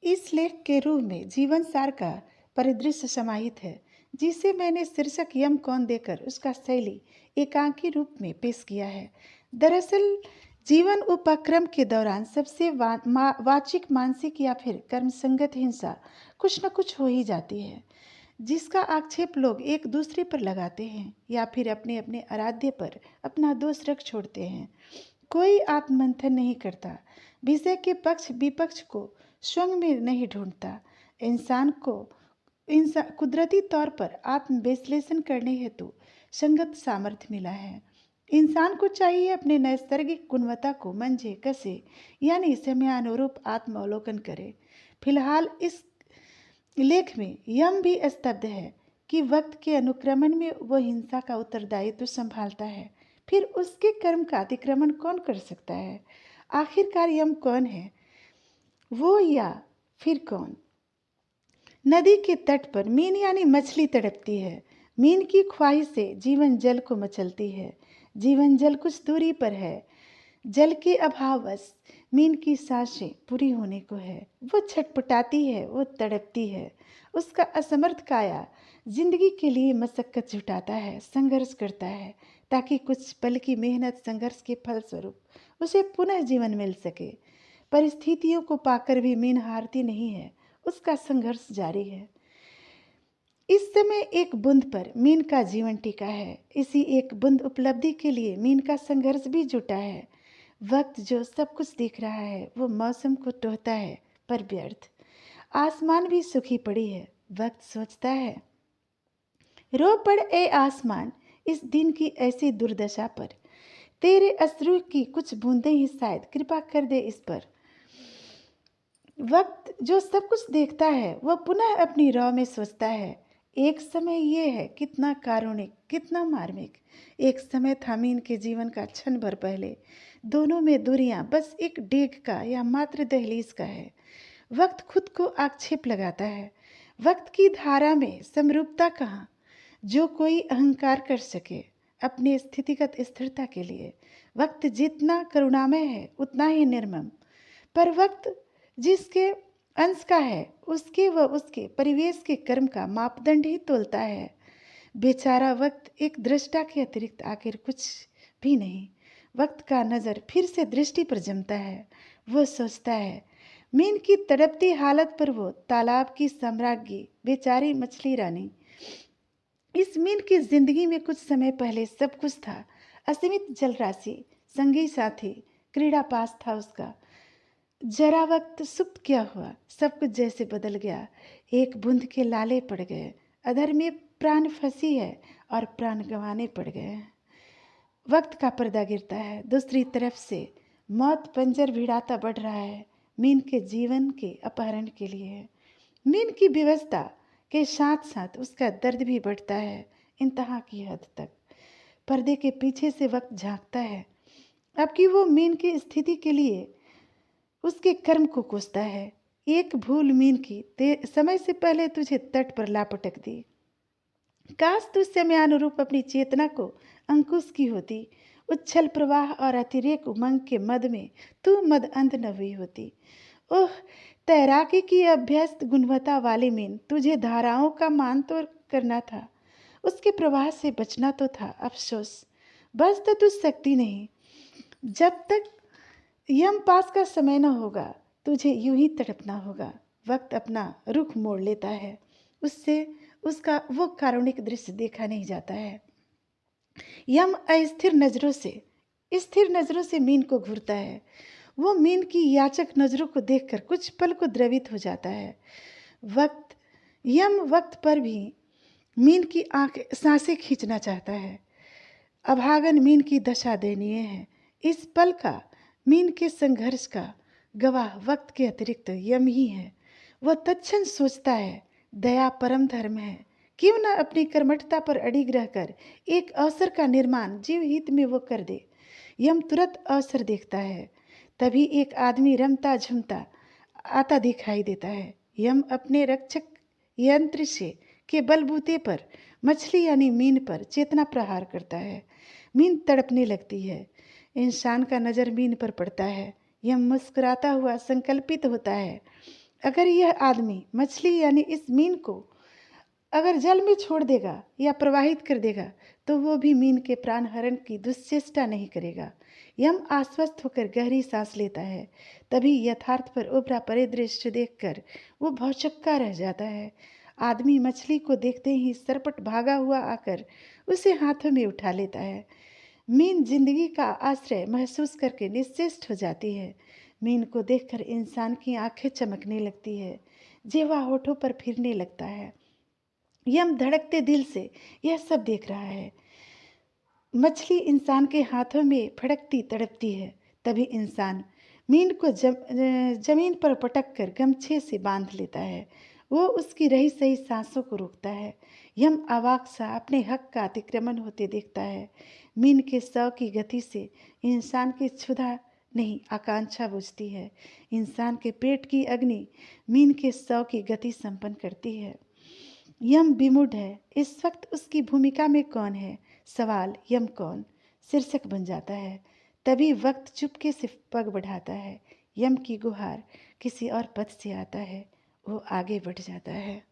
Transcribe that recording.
इस लेख के रूह में जीवन सार का परिदृश्य समाहित है, जिसे मैंने शीर्षक यम कौन देकर उसका शैली एकांकी रूप में पेश किया है। दरअसल जीवन उपक्रम के दौरान सबसे वाचिक, मानसिक या फिर कर्म संगत हिंसा कुछ न कुछ हो ही जाती है, जिसका आक्षेप लोग एक दूसरे पर लगाते हैं या फिर अपने अपने आराध्य पर अपना दोष रख छोड़ते हैं। कोई आत्ममंथन नहीं करता, विषय के पक्ष विपक्ष को स्वयं में नहीं ढूंढता। इंसान को कुदरती तौर पर आत्म विश्लेषण करने हेतु संगत सामर्थ्य मिला है। इंसान को चाहिए अपने नैसर्गिक गुणवत्ता को मंझे कसे, यानी समयानुरूप आत्मावलोकन करे। फिलहाल इस लेख में यम भी स्तब्ध है कि वक्त के अनुक्रमण में वह हिंसा का उत्तरदायित्व संभालता है, फिर उसके कर्म का अतिक्रमण कौन कर सकता है? आखिरकार यम कौन है, वो या फिर कौन? नदी के तट पर मीन यानी मछली तड़पती है। मीन की ख्वाहिश से जीवन जल को मचलती है। जीवन जल कुछ दूरी पर है। जल के अभाववश मीन की सांसें पूरी होने को है। वो छटपटाती है, वो तड़पती है। उसका असमर्थ काया जिंदगी के लिए मशक्कत जुटाता है, संघर्ष करता है, ताकि कुछ पल की मेहनत संघर्ष के फलस्वरूप उसे पुनः जीवन मिल सके। परिस्थितियों को पाकर भी मीन हारती नहीं है, उसका संघर्ष जारी है। इस समय एक बूंद पर मीन का जीवन टिका है। इसी एक बूंद उपलब्धि के लिए मीन का संघर्ष भी जुटा है। वक्त जो सब कुछ देख रहा है, वो मौसम को टोहता है, पर व्यर्थ। आसमान भी सूखी पड़ी है। वक्त सोचता है, रो पड़ ए आसमान इस दिन की ऐसी दुर्दशा पर। तेरे अश्रु की कुछ बूंदें ही शायद कृपा कर दे इस पर। वक्त जो सब कुछ देखता है, वह पुनः अपनी राह में सोचता है। एक समय ये है कितना कारुणिक, कितना मार्मिक। एक समय था मीन के जीवन का क्षण भर पहले। दोनों में दूरियां बस एक डेग का या मात्र दहलीज का है। वक्त खुद को आक्षेप लगाता है। वक्त की धारा में समरूपता कहाँ, जो कोई अहंकार कर सके अपनी स्थितिगत स्थिरता के लिए। वक्त जितना करुणामय है, उतना ही निर्मम। पर वक्त जिसके अंश का है, उसके व उसके परिवेश के कर्म का मापदंड ही तोलता है। बेचारा वक्त एक दृष्टा के अतिरिक्त आखिर कुछ भी नहीं। वक्त का नज़र फिर से दृष्टि पर जमता है। वो सोचता है, मीन की तड़पती हालत पर वो तालाब की सम्राज्ञी बेचारी मछली रानी। इस मीन की जिंदगी में कुछ समय पहले सब कुछ था। असीमित जलराशि, संगी साथी, क्रीड़ा पास था उसका। जरा वक्त सुप्त क्या हुआ, सब कुछ जैसे बदल गया। एक बूंद के लाले पड़ गए। अधर में प्राण फंसी है और प्राण गंवाने पड़ गए। वक्त का पर्दा गिरता है। दूसरी तरफ से मौत पंजर भिड़ाता बढ़ रहा है। मीन के जीवन के अपहरण के लिए है। मीन की व्यवस्था के साथ साथ उसका दर्द भी बढ़ता है, इंतहा की हद तक। पर्दे के पीछे से वक्त झांकता है। अब कि वो मीन की स्थिति के लिए उसके कर्म को कोसता है। एक भूल मीन की समय से पहले तुझे तट पर ला पटक दी। काश तू समयानुरूप अपनी चेतना को अंकुश की होती। उच्छल प्रवाह और अतिरेक उमंग के मद में तू मद अंध न हुई होती। ओह, तैराकी की अभ्यस्त गुणवत्ता वाली मीन, तुझे धाराओं का मान तो करना था, उसके प्रवाह से बचना तो था। अफसोस, बस तो तू सकती नहीं। जब तक यम पास का समय न होगा, तुझे यूं ही तड़पना होगा। वक्त अपना रुख मोड़ लेता है। उससे उसका वो कारुणिक दृश्य देखा नहीं जाता है। यम स्थिर नजरों से मीन को घूरता है। वो मीन की याचक नजरों को देखकर कुछ पल को द्रवित हो जाता है। वक्त पर भी मीन की सांसें खींचना चाहता है। अभागन मीन की दशा दयनीय है। इस पल का मीन के संघर्ष का गवाह वक्त के अतिरिक्त यम ही है। वह तत्क्षण सोचता है, दया परम धर्म है। क्यों न अपनी कर्मठता पर अड़िग रहकर एक अवसर का निर्माण जीव हित में वो कर दे। यम तुरंत अवसर देखता है। तभी एक आदमी रमता झुमता आता दिखाई देता है। यम अपने रक्षक यंत्र से के बलबूते पर मछली यानी मीन पर चेतना प्रहार करता है। मीन तड़पने लगती है। इंसान का नज़र मीन पर पड़ता है। यह मुस्कुराता हुआ संकल्पित होता है, अगर यह आदमी मछली यानी इस मीन को अगर जल में छोड़ देगा या प्रवाहित कर देगा तो वो भी मीन के प्राण हरण की दुश्चेष्टा नहीं करेगा। यम आश्वस्त होकर गहरी सांस लेता है। तभी यथार्थ पर उभरा परिदृश्य देखकर वो भौचक्का रह जाता है। आदमी मछली को देखते ही सरपट भागा हुआ आकर उसे हाथों में उठा लेता है। मीन जिंदगी का आश्रय महसूस करके निश्चेष्ट हो जाती है। मीन को देखकर इंसान की आंखें चमकने लगती है, जिह्वा होठों पर फिरने लगता है। यम धड़कते दिल से यह सब देख रहा है। मछली इंसान के हाथों में फड़कती तड़पती है। तभी इंसान मीन को जमीन पर पटक कर गमछे से बांध लेता है। वो उसकी रही सही सांसों को रोकता है। यम अवाक सा अपने हक का अतिक्रमण होते देखता है। मीन के शव की गति से इंसान की क्षुधा नहीं आकांक्षा बुझती है। इंसान के पेट की अग्नि मीन के शव की गति संपन्न करती है। यम विमूढ़ है। इस वक्त उसकी भूमिका में कौन है? सवाल यम कौन शीर्षक बन जाता है। तभी वक्त चुपके से पग बढ़ाता है। यम की गुहार किसी और पथ से आता है। वो आगे बढ़ जाता है।